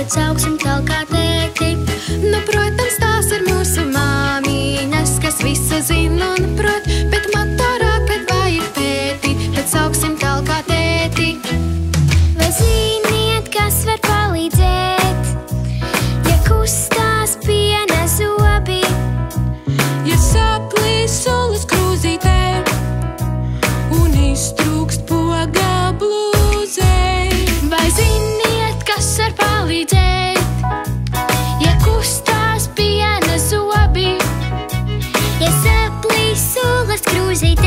pēc augsim tāl kā tēti. Nu, protams, tās ir mūsu māmiņas, kas visu zina un prot, bet motorā, kad vajag pētīt, pēc augsim tāl kā tēti. Vai ziniet, kas var palīdzēt, ja kustās piena zobi? Ja saplīs sulas krūzītē un iztrūkst poga blūzē. Vai ziniet, kas var palīdzēt, ja kustās piena zobi? Ja saplīs sulas krūzītē